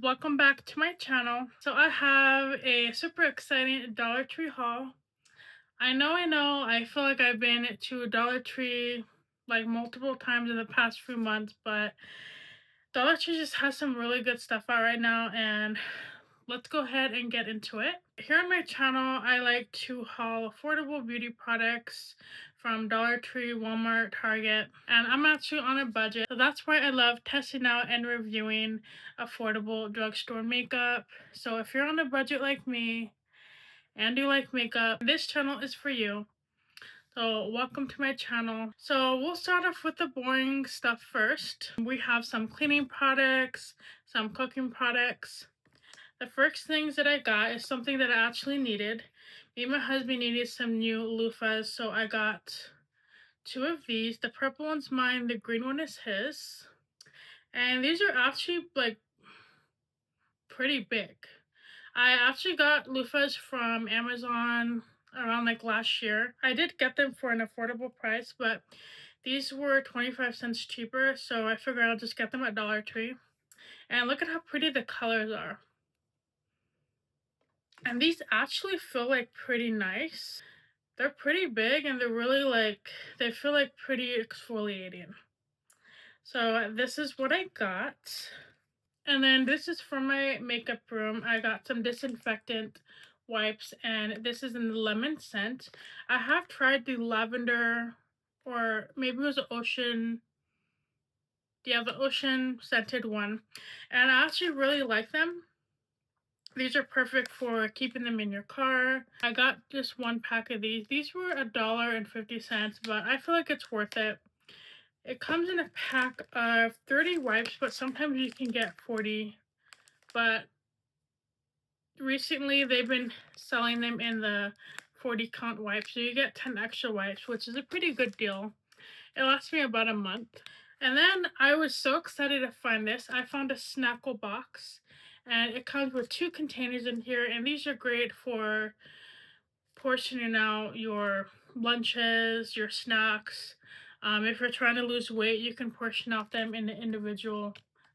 welcome back to my channel. So I have a super exciting Dollar Tree haul. I feel like I've been to Dollar Tree like multiple times in the past few months, but Dollar Tree just has some really good stuff out right now, and let's go ahead and get into it. Here on my channel, I like to haul affordable beauty products from Dollar Tree, Walmart, Target, and I'm actually on a budget. So that's why I love testing out and reviewing affordable drugstore makeup. So if you're on a budget like me and you like makeup, this channel is for you. So welcome to my channel. So we'll start off with the boring stuff first. We have some cleaning products, some cooking products. The first things that I got is something that I actually needed. Me and my husband needed some new loofahs, so I got two of these. The purple one's mine, the green one is his. And these are actually like pretty big. I actually got loofahs from Amazon around like last year. I did get them for an affordable price, but these were 25 cents cheaper, so I figured I'll just get them at Dollar Tree. And look at how pretty the colors are. And these actually feel like pretty nice. They're pretty big and they're really they feel like pretty exfoliating. So this is what I got. And then this is from my makeup room. I got some disinfectant wipes, and this is in the lemon scent. I have tried the lavender, or maybe it was the ocean. Yeah, the ocean scented one. And I actually really like them. These are perfect for keeping them in your car. I got just one pack of these. These were $1.50, but I feel like it's worth it. It comes in a pack of 30 wipes, but sometimes you can get 40. But recently they've been selling them in the 40 count wipes, so you get 10 extra wipes, which is a pretty good deal. It lasts me about a month. And then I was so excited to find this. I found a Snackle box, and it comes with two containers in here, and these are great for portioning out your lunches, your snacks. If you're trying to lose weight, you can portion out them in the individual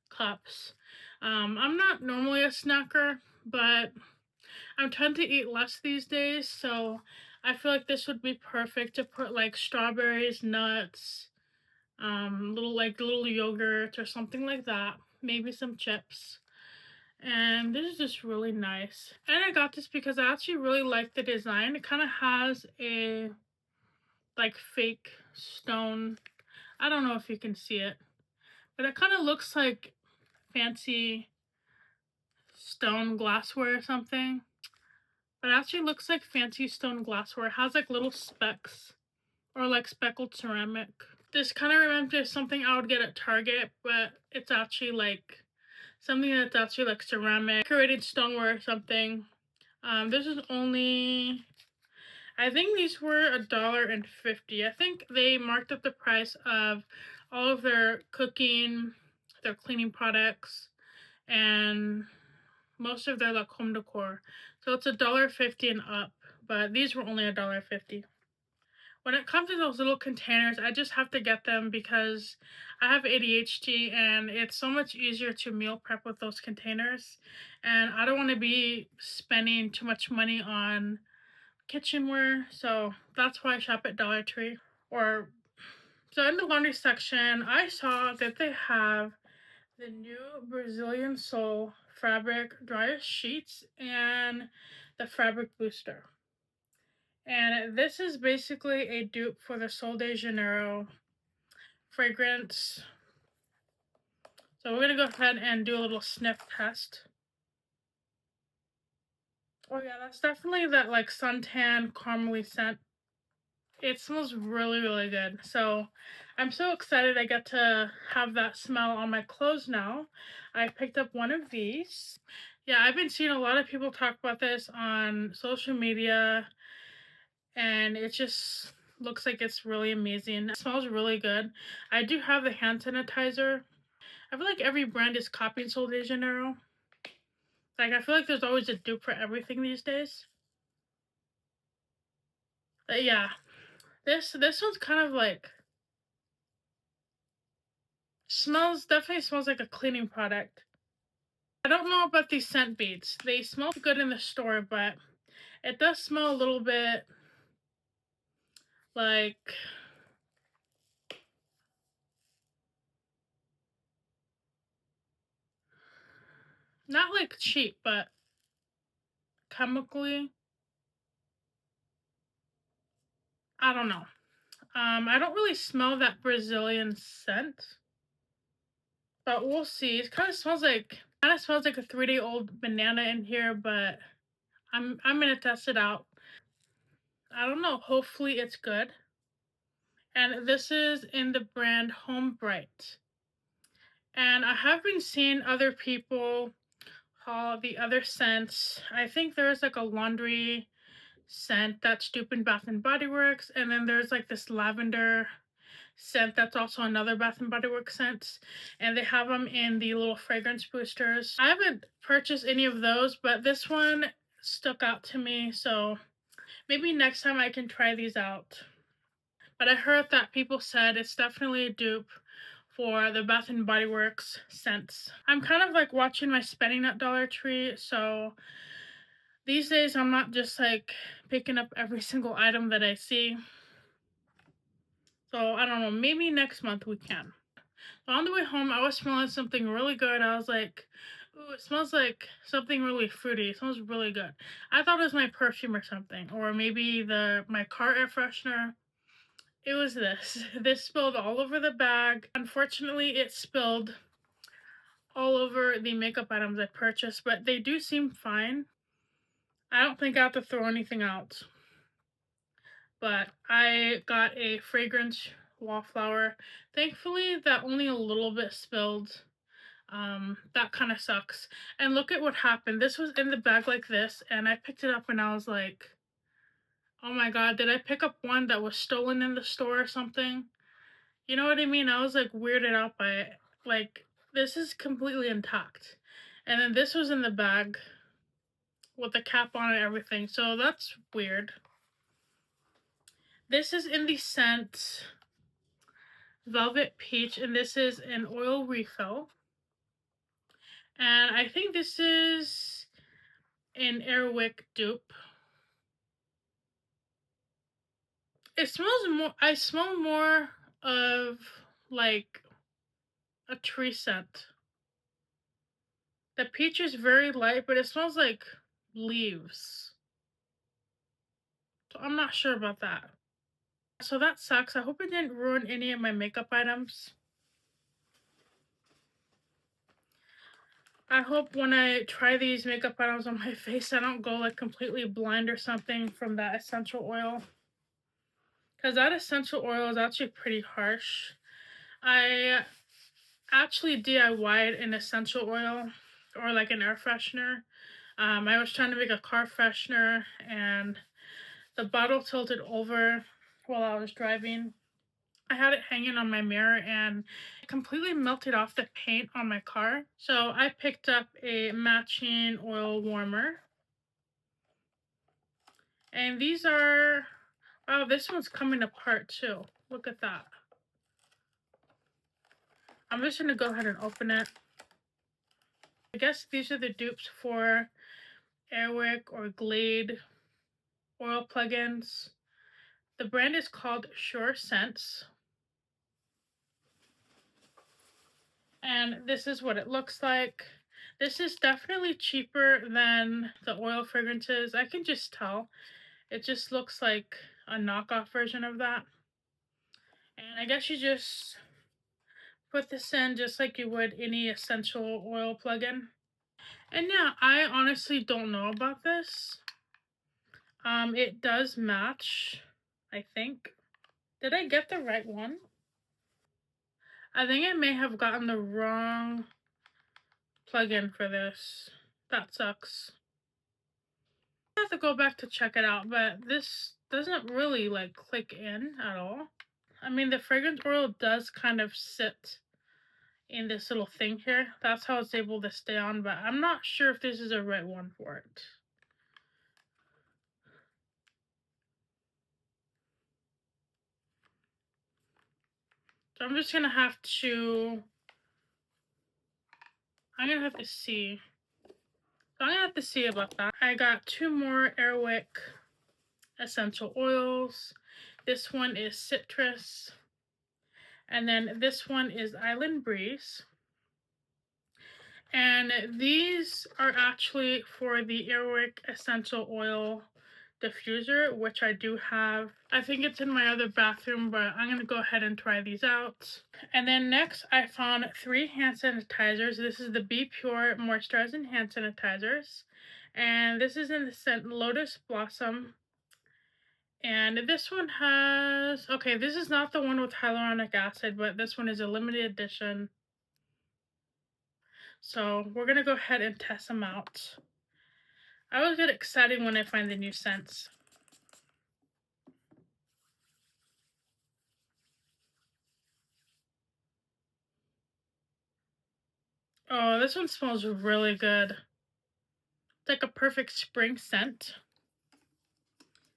cups. I'm not normally a snacker, but I'm trying to eat less these days, so I feel like this would be perfect to put like strawberries, nuts, little yogurt or something like that. Maybe some chips. And this is just really nice. And I got this because I actually really like the design. It kind of has a like fake stone. I don't know if you can see it, but it kind of looks like fancy stone glassware or something. But it actually looks like fancy stone glassware. It has like little specks or like speckled ceramic. This kind of reminds me of something I would get at Target, but it's actually like something that's actually like ceramic, decorated stoneware or something. This is only, I think these were $1.50. I think they marked up the price of all of their cooking, their cleaning products, and most of their like home decor. So it's $1.50 and up, but these were only $1.50. When it comes to those little containers, I just have to get them because I have ADHD and it's so much easier to meal prep with those containers. And I don't want to be spending too much money on kitchenware, so that's why I shop at Dollar Tree. So in the laundry section, I saw that they have the new Brazilian Soul fabric dryer sheets and the fabric booster. And this is basically a dupe for the Sol de Janeiro fragrance. So we're going to go ahead and do a little sniff test. Oh yeah, that's definitely that like suntan caramely scent. It smells really, really good. So I'm so excited I get to have that smell on my clothes now. I picked up one of these. Yeah, I've been seeing a lot of people talk about this on social media, and it just looks like it's really amazing. It smells really good. I do have the hand sanitizer. I feel like every brand is copying Sol de Janeiro. Like, I feel like there's always a dupe for everything these days. But yeah, this one's kind of like, definitely smells like a cleaning product. I don't know about these scent beads. They smell good in the store, but it does smell a little bit like, not like cheap, but chemically. I don't know. I don't really smell that Brazilian scent, but we'll see. It kind of smells like a 3-day-old banana in here, but I'm gonna test it out. I don't know. Hopefully it's good. And this is in the brand Home Bright. And I have been seeing other people haul the other scents. I think there's like a laundry scent that's duped in Bath and Body Works, and then there's like this lavender scent that's also another Bath and Body Works scent, and they have them in the little fragrance boosters. I haven't purchased any of those, but this one stuck out to me, so maybe next time I can try these out. But I heard that people said it's definitely a dupe for the Bath and Body Works scents. I'm kind of like watching my spending at Dollar Tree, so these days I'm not just like picking up every single item that I see. So I don't know, maybe next month we can. So on the way home, I was smelling something really good. I was like, ooh, it smells like something really fruity. It smells really good. I thought it was my perfume or something, or maybe my car air freshener. It was this. This spilled all over the bag. Unfortunately, it spilled all over the makeup items I purchased, but they do seem fine. I don't think I have to throw anything out. But I got a fragrance wallflower. Thankfully, that only a little bit spilled. That kind of sucks. And look at what happened. This was in the bag like this, and I picked it up and I was like, oh my god, did I pick up one that was stolen in the store or something? You know what I mean? I was like weirded out by it. Like, this is completely intact. And then this was in the bag with the cap on and everything. So that's weird. This is in the scent Velvet Peach, and this is an oil refill. And I think this is an Airwick dupe. It smells more, I smell more of like a tree scent. The peach is very light, but it smells like leaves. So I'm not sure about that. So that sucks. I hope it didn't ruin any of my makeup items. I hope when I try these makeup items on my face, I don't go like completely blind or something from that essential oil. Because that essential oil is actually pretty harsh. I actually DIY'd an essential oil or like an air freshener. I was trying to make a car freshener and the bottle tilted over while I was driving. I had it hanging on my mirror and it completely melted off the paint on my car. So I picked up a matching oil warmer. And these are, oh, this one's coming apart too. Look at that. I'm just gonna go ahead and open it. I guess these are the dupes for Airwick or Glade oil plugins. The brand is called Sure Scents. And this is what it looks like. This is definitely cheaper than the oil fragrances. I can just tell. It just looks like a knockoff version of that. And I guess you just put this in just like you would any essential oil plugin. And yeah, I honestly don't know about this. It does match, I think. Did I get the right one? I think I may have gotten the wrong plugin for this. That sucks. I have to go back to check it out, but this doesn't really like click in at all. I mean, the fragrance oil does kind of sit in this little thing here. That's how it's able to stay on, but I'm not sure if this is the right one for it. So I'm gonna have to see. So I'm gonna have to see about that. I got 2 more Airwick essential oils. This one is citrus. And then this one is Island Breeze. And these are actually for the Airwick Essential Oil Diffuser, which I do have. I think it's in my other bathroom, but I'm going to go ahead and try these out. And then next, I found 3 hand sanitizers. This is the Be Pure Moisturizing Hand Sanitizers. And this is in the scent Lotus Blossom. And this one has, okay, this is not the one with hyaluronic acid, but this one is a limited edition. So we're gonna go ahead and test them out. I always get excited when I find the new scents. Oh, this one smells really good. It's like a perfect spring scent.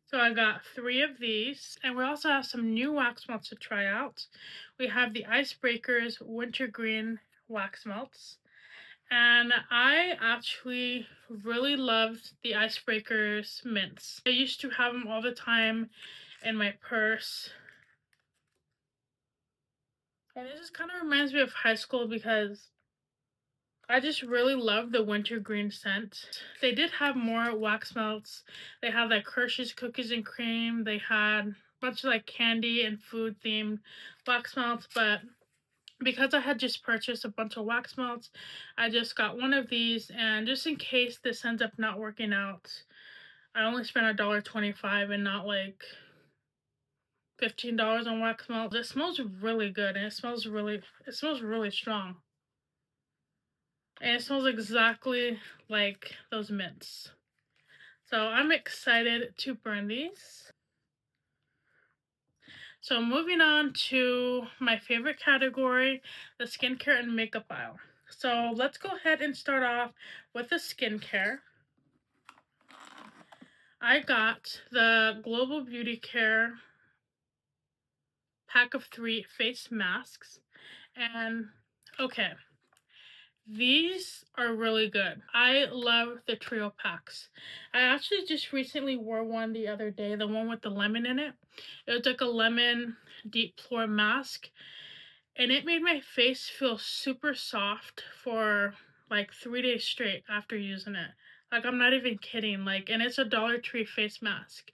So I got 3 of these, and we also have some new wax melts to try out. We have the Icebreakers Wintergreen wax melts. And I actually really loved the Icebreakers mints. I used to have them all the time in my purse. And it just kind of reminds me of high school because I just really love the wintergreen scent. They did have more wax melts. They had like Hershey's cookies and cream. They had a bunch of like candy and food themed wax melts, but because I had just purchased a bunch of wax melts, I just got one of these, and just in case this ends up not working out, I only spent $1.25 and not like $15 on wax melt. It smells really good, and it smells really strong. And it smells exactly like those mints. So I'm excited to burn these. So moving on to my favorite category, the skincare and makeup aisle. So let's go ahead and start off with the skincare. I got the Global Beauty Care pack of 3 face masks. And okay, these are really good. I love the trio packs. I actually just recently wore one the other day, the one with the lemon in it. It was like a lemon deep pore mask, and it made my face feel super soft for like 3 days straight after using it. Like, I'm not even kidding. Like, and it's a Dollar Tree face mask.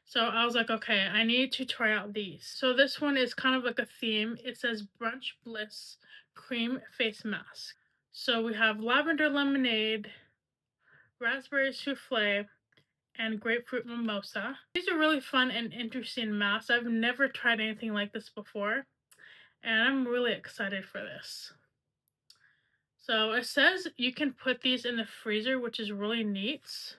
So I was like, okay, I need to try out these. So this one is kind of like a theme. It says Brunch Bliss Cream Face Mask. So we have lavender lemonade, raspberry souffle, and grapefruit mimosa. These are really fun and interesting masks. I've never tried anything like this before, and I'm really excited for this. So it says you can put these in the freezer, which is really neat.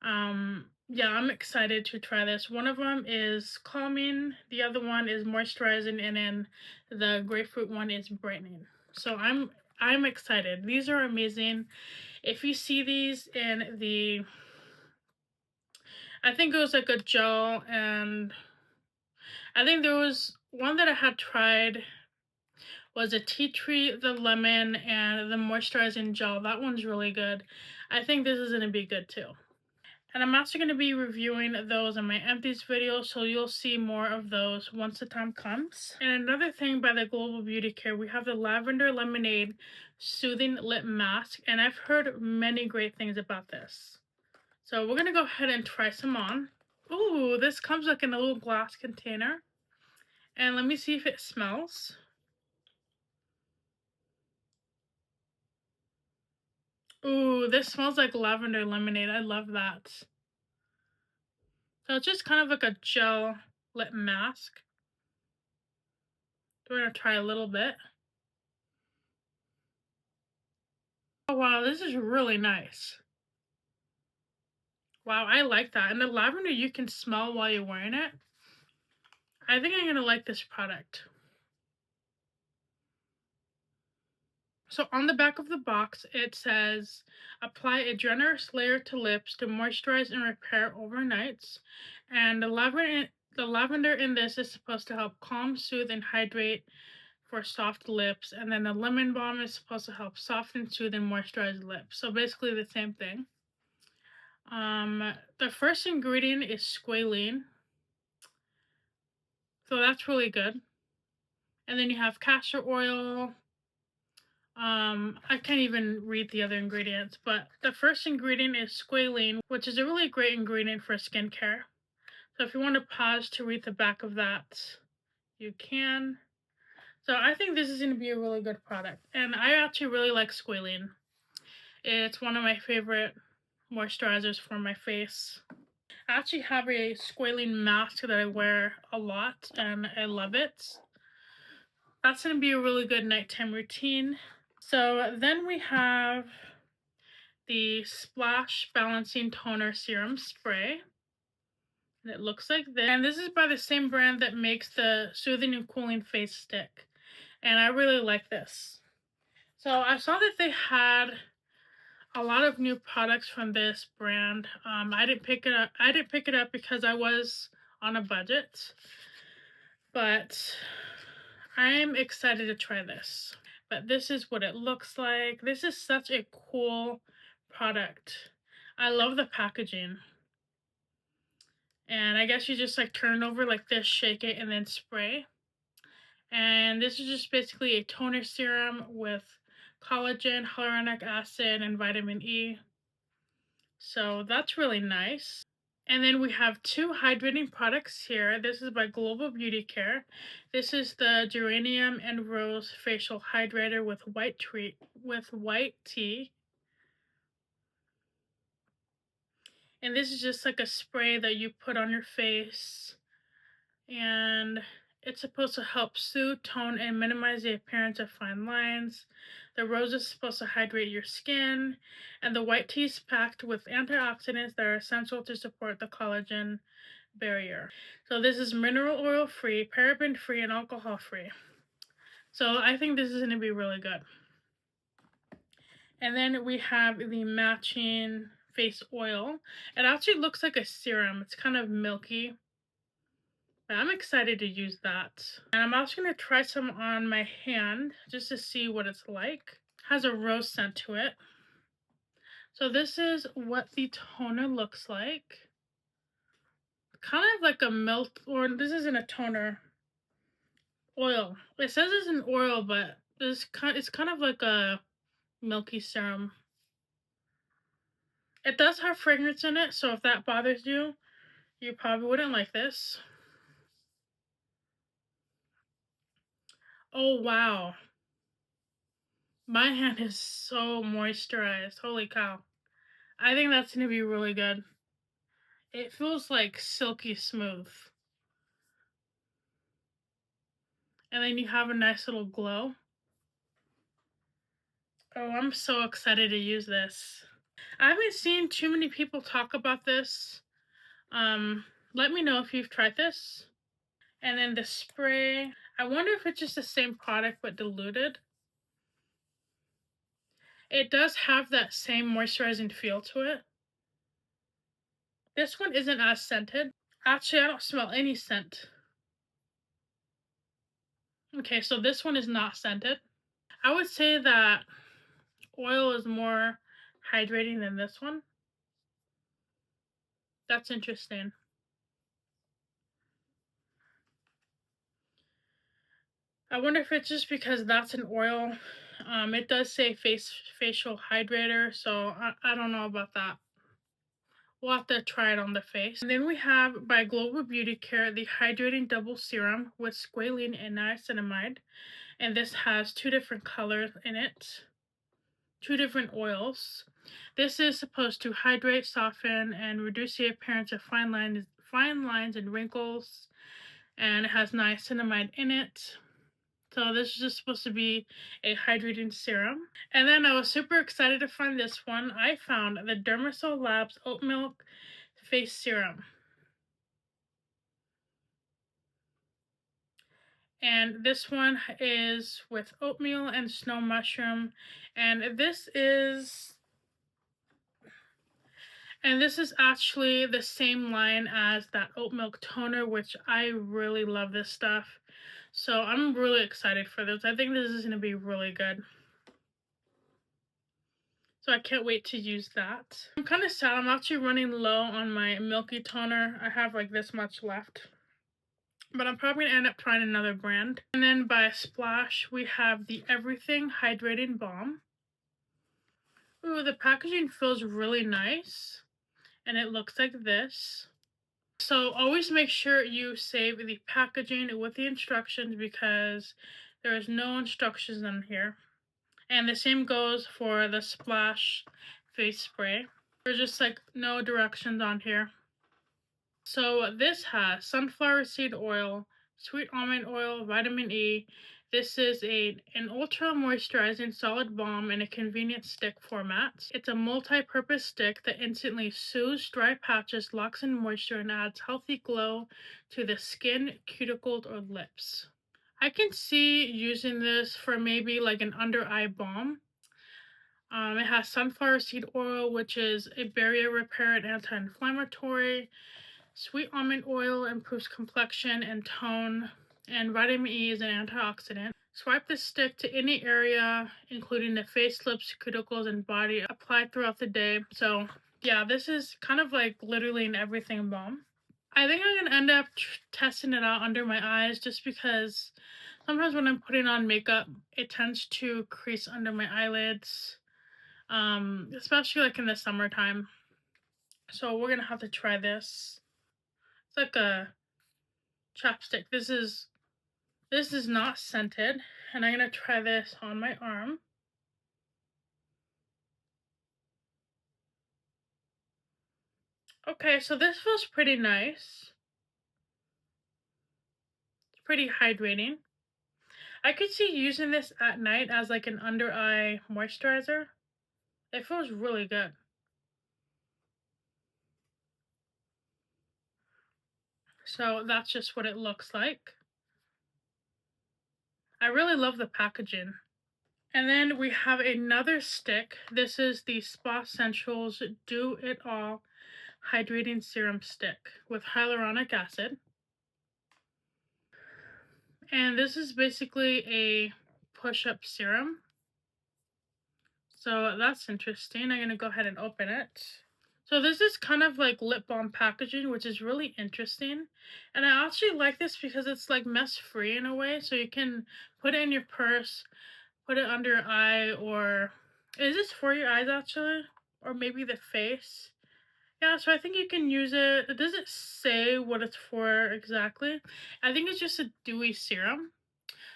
Yeah, I'm excited to try this. One of them is calming, the other one is moisturizing, and then the grapefruit one is brightening. So I'm excited. These are amazing. If you see these in the, I think it was like a gel, and I think there was one that I had tried was a tea tree, the lemon, and the moisturizing gel. That one's really good. I think this is gonna be good too. And I'm also going to be reviewing those in my empties video, so you'll see more of those once the time comes. And another thing by the Global Beauty Care, we have the Lavender Lemonade Soothing Lip Mask, and I've heard many great things about this. So we're going to go ahead and try some on. Ooh, this comes like in a little glass container. And let me see if it smells. Ooh, this smells like lavender lemonade. I love that. So it's just kind of like a gel lip mask. We're going to try a little bit. Oh wow, this is really nice. Wow, I like that. And the lavender you can smell while you're wearing it. I think I'm gonna like this product. So on the back of the box, it says, apply a generous layer to lips to moisturize and repair overnight. And the lavender in this is supposed to help calm, soothe, and hydrate for soft lips, and then the lemon balm is supposed to help soften, soothe, and moisturize lips. So basically the same thing. The first ingredient is squalene, so that's really good. And then you have castor oil. I can't even read the other ingredients, but the first ingredient is squalene, which is a really great ingredient for skincare. So if you want to pause to read the back of that, you can. So I think this is going to be a really good product. And I actually really like squalene. It's one of my favorite moisturizers for my face. I actually have a squalene mask that I wear a lot and I love it. That's going to be a really good nighttime routine. So then we have the Splash Balancing Toner Serum Spray. And it looks like this. And this is by the same brand that makes the Soothing and Cooling Face Stick. And I really like this. So I saw that they had a lot of new products from this brand. I didn't pick it up because I was on a budget. But I'm excited to try this. But this is what it looks like. This is such a cool product. I love the packaging. And I guess you just like turn it over like this, shake it, and then spray. And this is just basically a toner serum with collagen, hyaluronic acid, and vitamin E. So that's really nice. And then we have two hydrating products here. This is by Global Beauty Care. This is the Geranium and Rose Facial Hydrator with white tea. And this is just like a spray that you put on your face. And it's supposed to help soothe, tone, and minimize the appearance of fine lines. The rose is supposed to hydrate your skin, and the white tea is packed with antioxidants that are essential to support the collagen barrier. So this is mineral oil free, paraben free, and alcohol free. So I think this is going to be really good. And then we have the matching face oil. It actually looks like a serum. It's kind of milky. I'm excited to use that. And I'm also going to try some on my hand just to see what it's like. It has a rose scent to it. So this is what the toner looks like. Kind of like a milk, or this isn't a toner. Oil. It says it's an oil, but it's kind of like a milky serum. It does have fragrance in it, so if that bothers you, you probably wouldn't like this. Oh wow. My hand is so moisturized. Holy cow. I think that's going to be really good. It feels like silky smooth. And then you have a nice little glow. Oh, I'm so excited to use this. I haven't seen too many people talk about this. Let me know if you've tried this. And then the spray. I wonder if it's just the same product but diluted. It does have that same moisturizing feel to it. This one isn't as scented. Actually, I don't smell any scent. Okay, so this one is not scented. I would say that oil is more hydrating than this one. That's interesting. I wonder if it's just because that's an oil. It does say facial hydrator, so I don't know about that. We'll have to try it on the face. And then we have by Global Beauty Care the Hydrating Double Serum with squalene and niacinamide. And this has two different colors in it, two different oils. This is supposed to hydrate, soften, and reduce the appearance of fine lines and wrinkles. And it has niacinamide in it. So this is just supposed to be a hydrating serum. And then I was super excited to find this one. I found the Dermasol Labs Oat Milk Face Serum. And this one is with oatmeal and snow mushroom. And this is actually the same line as that oat milk toner, which I really love this stuff. So I'm really excited for this. I think this is going to be really good. So I can't wait to use that. I'm kind of sad. I'm actually running low on my Milky Toner. I have like this much left. But I'm probably going to end up trying another brand. And then by Splash, we have the Everything Hydrating Balm. Ooh, the packaging feels really nice. And it looks like this. So always make sure you save the packaging with the instructions because there is no instructions on here. And the same goes for the Splash face spray. There's just like no directions on here. So this has sunflower seed oil, sweet almond oil, vitamin E. This is an ultra moisturizing solid balm in a convenient stick format. It's a multi-purpose stick that instantly soothes dry patches, locks in moisture, and adds healthy glow to the skin, cuticles, or lips. I can see using this for maybe like an under eye balm. It has sunflower seed oil, which is a barrier repair and anti-inflammatory. Sweet almond oil improves complexion and tone, and vitamin E is an antioxidant. Swipe the stick to any area, including the face, lips, cuticles, and body, applied throughout the day. So yeah, this is kind of like literally an everything balm. I think I'm gonna end up testing it out under my eyes just because sometimes when I'm putting on makeup, it tends to crease under my eyelids, especially like in the summertime. So we're gonna have to try this. It's like a chapstick. This is not scented, and I'm gonna try this on my arm. Okay, so this feels pretty nice. It's pretty hydrating. I could see using this at night as like an under eye moisturizer. It feels really good. So that's just what it looks like. I really love the packaging. And then we have another stick. This is the Spa Essentials Do It All Hydrating Serum Stick with hyaluronic acid. And this is basically a push-up serum. So that's interesting. I'm going to go ahead and open it. So this is kind of like lip balm packaging, which is really interesting. And I actually like this because it's like mess-free in a way. So you can put it in your purse, put it under your eye, or is this for your eyes actually? Or maybe the face? Yeah, so I think you can use it. It doesn't say what it's for exactly. I think it's just a dewy serum.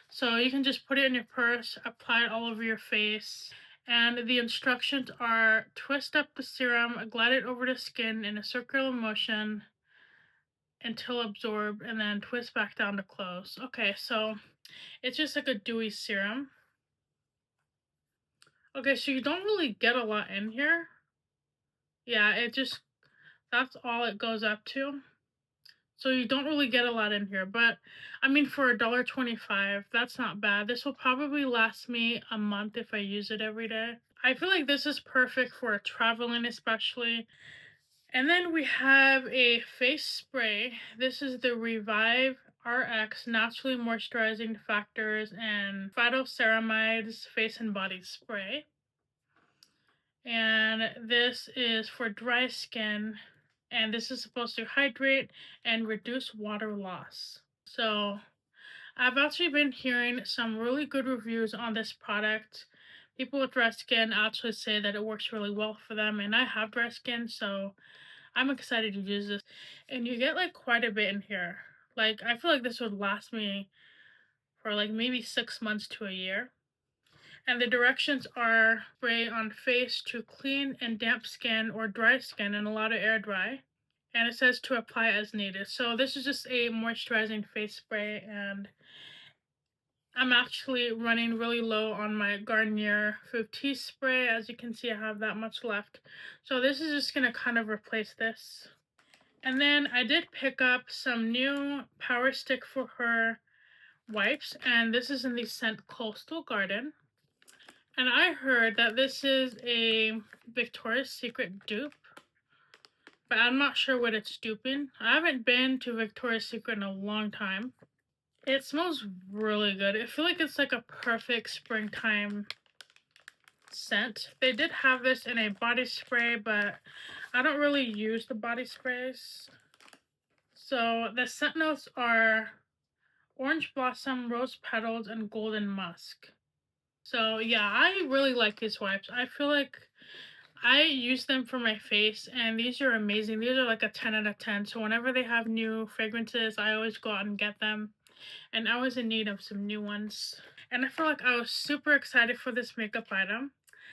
So you can just put it in your purse, apply it all over your face. And the instructions are twist up the serum, glide it over the skin in a circular motion until absorbed, and then twist back down to close. Okay, so it's just like a dewy serum. Okay, so you don't really get a lot in here. Yeah, that's all it goes up to. So you don't really get a lot in here, but I mean for $1.25, that's not bad. This will probably last me a month if I use it every day. I feel like this is perfect for traveling especially. And then we have a face spray. This is the Revive RX Naturally Moisturizing Factors and Phytoceramides Face and Body Spray. And this is for dry skin, and this is supposed to hydrate and reduce water loss. So I've actually been hearing some really good reviews on this product. People with dry skin actually say that it works really well for them, and I have dry skin, so I'm excited to use this. And you get like quite a bit in here. Like I feel like this would last me for like maybe 6 months to a year. And the directions are spray on face to clean and damp skin or dry skin and allow to air dry. And it says to apply as needed. So this is just a moisturizing face spray, and I'm actually running really low on my Garnier Fructis spray. As you can see, I have that much left. So this is just going to kind of replace this. And then I did pick up some new Power Stick for Her wipes, and this is in the scent Coastal Garden. And I heard that this is a Victoria's Secret dupe, but I'm not sure what it's duping. I haven't been to Victoria's Secret in a long time. It smells really good. I feel like it's like a perfect springtime scent. They did have this in a body spray, but I don't really use the body sprays. So the scent notes are orange blossom, rose petals, and golden musk. So yeah, I really like these wipes. I feel like I use them for my face, and these are amazing. These are like a 10 out of 10. So whenever they have new fragrances, I always go out and get them. And I was in need of some new ones. And I feel like I was super excited for this makeup item.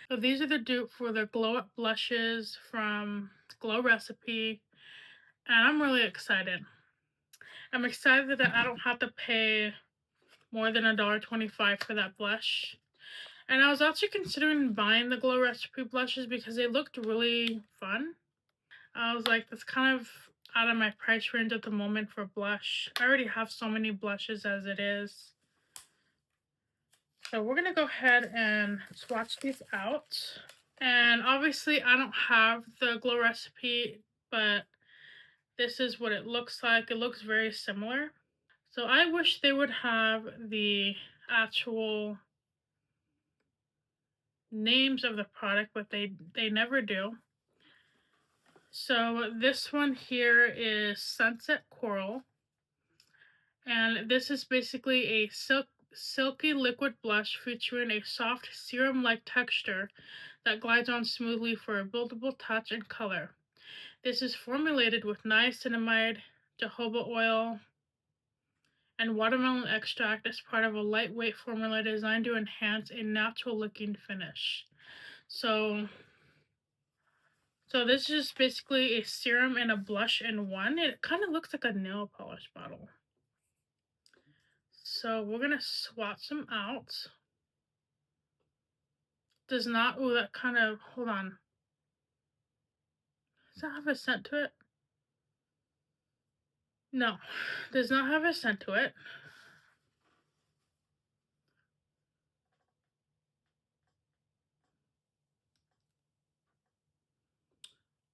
So these are the dupe for the Glow Up blushes from Glow Recipe. And I'm really excited. I'm excited that I don't have to pay more than $1.25 for that blush. And I was actually considering buying the Glow Recipe blushes because they looked really fun. I was like, that's kind of out of my price range at the moment for blush. I already have so many blushes as it is. So we're going to go ahead and swatch these out. And obviously I don't have the Glow Recipe, but this is what it looks like. It looks very similar. So I wish they would have the actual names of the product, but they never do. So this one here is Sunset Coral, and this is basically a silky liquid blush featuring a soft serum-like texture that glides on smoothly for a buildable touch and color. This is formulated with niacinamide, jojoba oil, and watermelon extract as part of a lightweight formula designed to enhance a natural-looking finish. So this is just basically a serum and a blush in one. It kind of looks like a nail polish bottle. So we're gonna swatch them out. Does not, ooh, that kind of, hold on. Does that have a scent to it? No, does not have a scent to it.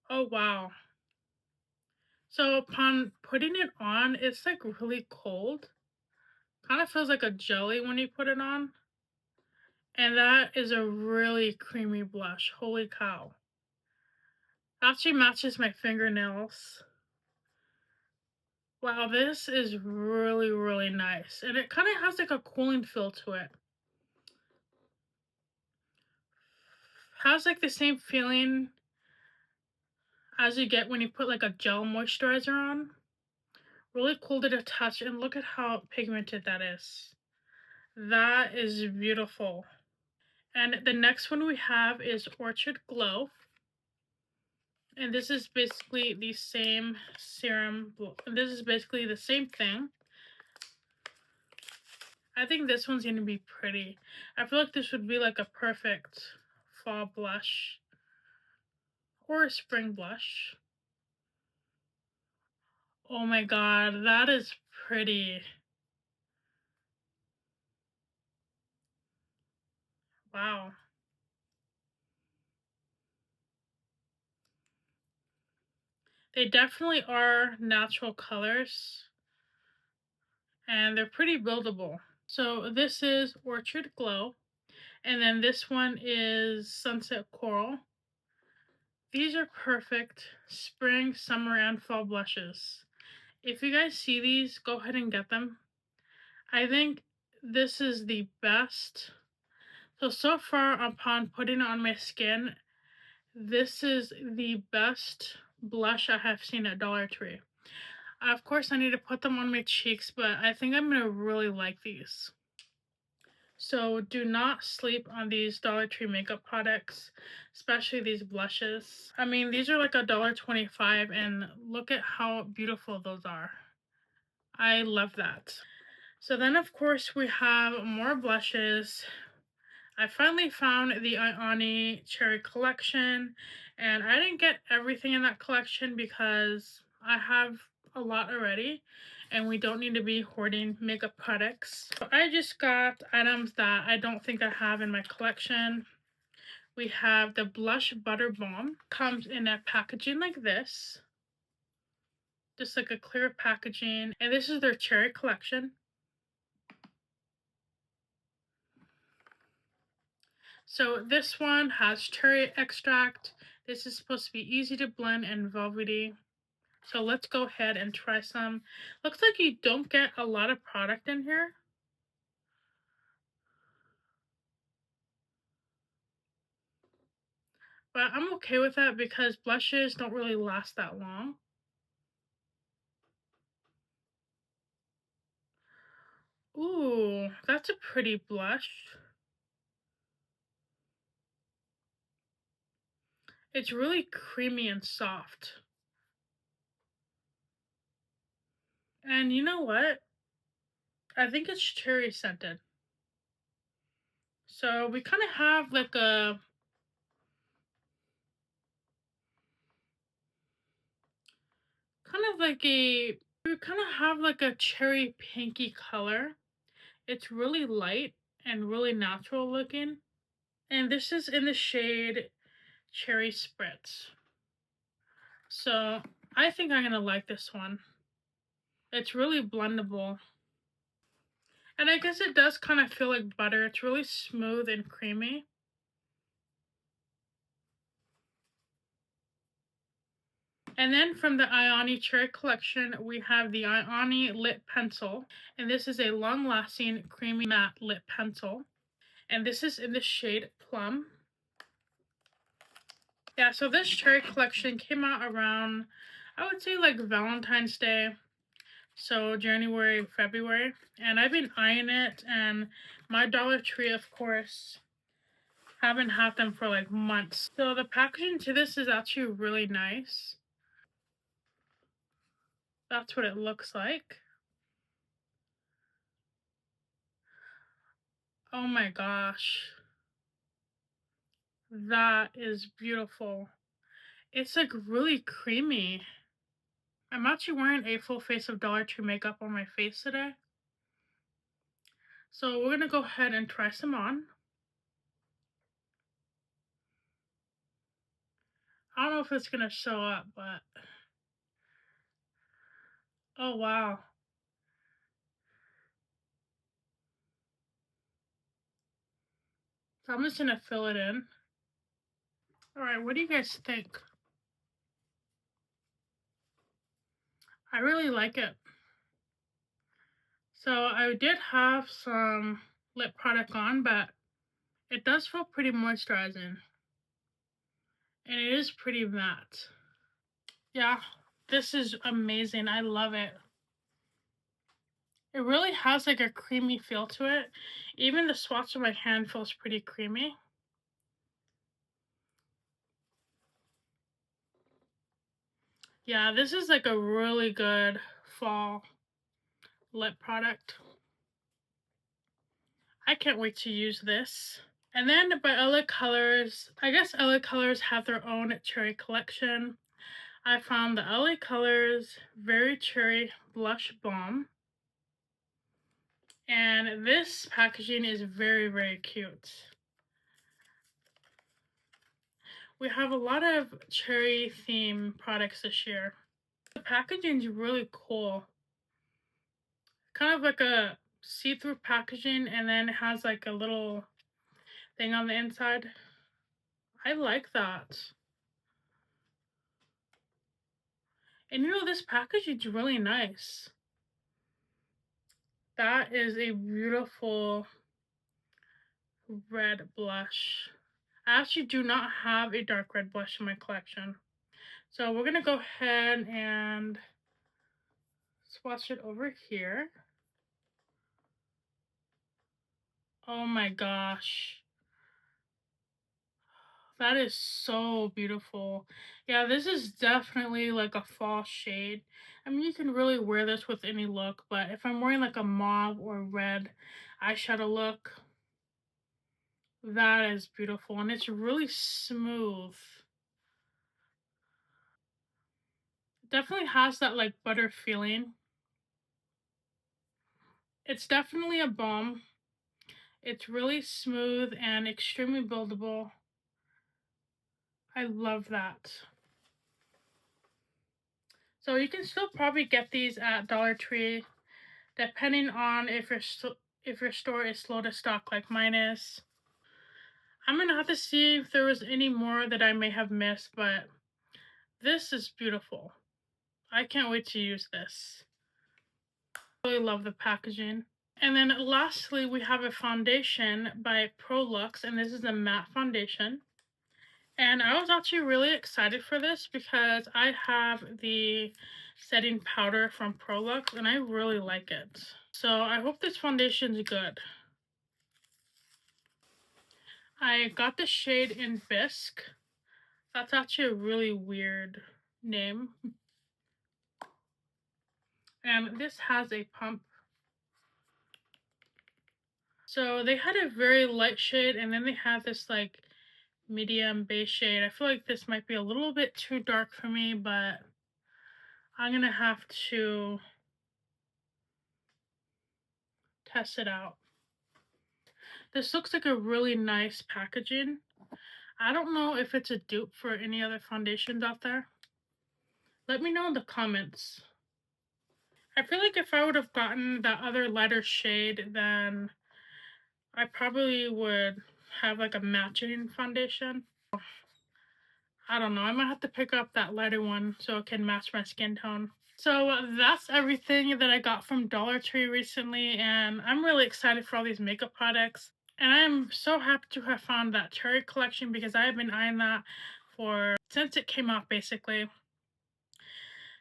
Oh, wow. So upon putting it on, it's like really cold. Kind of feels like a jelly when you put it on. And that is a really creamy blush. Holy cow. Actually matches my fingernails. Wow, this is really, really nice. And it kind of has like a cooling feel to it. Has like the same feeling as you get when you put like a gel moisturizer on. Really cool to the touch, and look at how pigmented that is. That is beautiful. And the next one we have is Orchid Glow. And this is basically the same serum. This is basically the same thing. I think this one's going to be pretty. I feel like this would be like a perfect fall blush or a spring blush. Oh my god, that is pretty. Wow. They definitely are natural colors, and they're pretty buildable. So this is Orchid Glow, and then this one is Sunset Coral. These are perfect spring, summer, and fall blushes. If you guys see these, go ahead and get them. I think this is the best. So far upon putting it on my skin, this is the best blush I have seen at Dollar Tree. Of course, I need to put them on my cheeks, but I think I'm going to really like these. So do not sleep on these Dollar Tree makeup products, especially these blushes. I mean, these are like $1.25, and look at how beautiful those are. I love that. So then, of course, we have more blushes. I finally found the Ioni Cherry collection, and I didn't get everything in that collection because I have a lot already, and we don't need to be hoarding makeup products. So I just got items that I don't think I have in my collection. We have the Blush Butter Balm. Comes in a packaging like this. Just like a clear packaging. And this is their cherry collection. So this one has cherry extract. This is supposed to be easy to blend and velvety. So let's go ahead and try some. Looks like you don't get a lot of product in here. But I'm okay with that because blushes don't really last that long. Ooh, that's a pretty blush. It's really creamy and soft. And you know what? I think it's cherry scented. So we kind of have like a we kind of have like a cherry pinky color. It's really light and really natural looking. And this is in the shade Cherry Spritz. So I think I'm gonna like this one. It's really blendable. And I guess it does kind of feel like butter. It's really smooth and creamy. And then from the Ioni Cherry collection, we have the Ioni Lip Pencil. And this is a long-lasting creamy matte lip pencil. And this is in the shade Plum. Yeah, so this cherry collection came out around, I would say like Valentine's Day. So January, February. And I've been eyeing it, and my Dollar Tree, of course, haven't had them for like months. So the packaging to this is actually really nice. That's what it looks like. Oh my gosh. That is beautiful. It's like really creamy. I'm actually wearing a full face of Dollar Tree makeup on my face today. So we're gonna go ahead and try some on. I don't know if it's gonna show up, but oh wow. So I'm just gonna fill it in. Alright, what do you guys think? I really like it. So I did have some lip product on, but it does feel pretty moisturizing. And it is pretty matte. Yeah, this is amazing. I love it. It really has like a creamy feel to it. Even the swatch of my hand feels pretty creamy. Yeah, this is like a really good fall lip product. I can't wait to use this. And then by LA Colors, I guess LA Colors have their own cherry collection. I found the LA Colors Very Cherry Blush Balm. And this packaging is very, very cute. We have a lot of cherry theme products this year. The packaging is really cool. Kind of like a see-through packaging, and then it has like a little thing on the inside. I like that. And you know, this packaging is really nice. That is a beautiful red blush. I actually do not have a dark red blush in my collection. So we're going to go ahead and swatch it over here. Oh my gosh. That is so beautiful. Yeah, this is definitely like a fall shade. I mean, you can really wear this with any look, but if I'm wearing like a mauve or red eyeshadow look, that is beautiful. And it's really smooth. It definitely has that like butter feeling. It's definitely a balm. It's really smooth and extremely buildable. I love that. So you can still probably get these at Dollar Tree, depending on if your store is slow to stock like mine is. I'm gonna have to see if there was any more that I may have missed, but this is beautiful. I can't wait to use this. I really love the packaging. And then lastly, we have a foundation by Prolux, and this is a matte foundation. And I was actually really excited for this because I have the setting powder from Prolux, and I really like it. So I hope this foundation's good. I got the shade in Bisque. That's actually a really weird name. And this has a pump. So they had a very light shade, and then they have this like medium base shade. I feel like this might be a little bit too dark for me, but I'm gonna have to test it out. This looks like a really nice packaging. I don't know if it's a dupe for any other foundations out there. Let me know in the comments. I feel like if I would have gotten that other lighter shade, then I probably would have like a matching foundation. I don't know. I might have to pick up that lighter one so it can match my skin tone. So that's everything that I got from Dollar Tree recently, and I'm really excited for all these makeup products. And I'm so happy to have found that cherry collection because I have been eyeing that since it came out basically.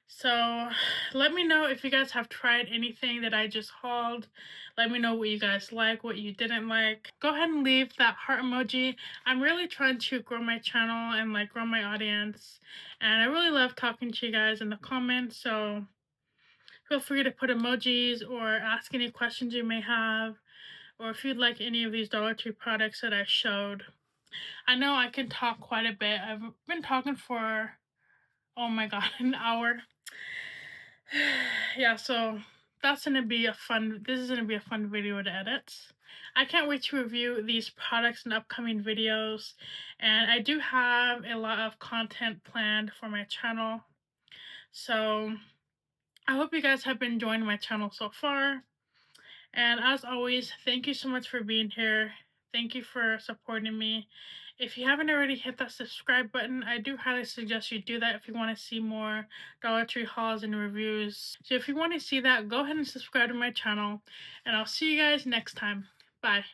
So let me know if you guys have tried anything that I just hauled. Let me know what you guys like, what you didn't like. Go ahead and leave that heart emoji. I'm really trying to grow my channel and like grow my audience. And I really love talking to you guys in the comments. So feel free to put emojis or ask any questions you may have. Or if you'd like any of these Dollar Tree products that I showed. I know I can talk quite a bit. I've been talking for, oh my god, an hour. Yeah, so this is gonna be a fun video to edit. I can't wait to review these products in upcoming videos, and I do have a lot of content planned for my channel. So I hope you guys have been enjoying my channel so far. And as always, thank you so much for being here. Thank you for supporting me. If you haven't already hit that subscribe button, I do highly suggest you do that if you want to see more Dollar Tree hauls and reviews. So if you want to see that, go ahead and subscribe to my channel, and I'll see you guys next time. Bye.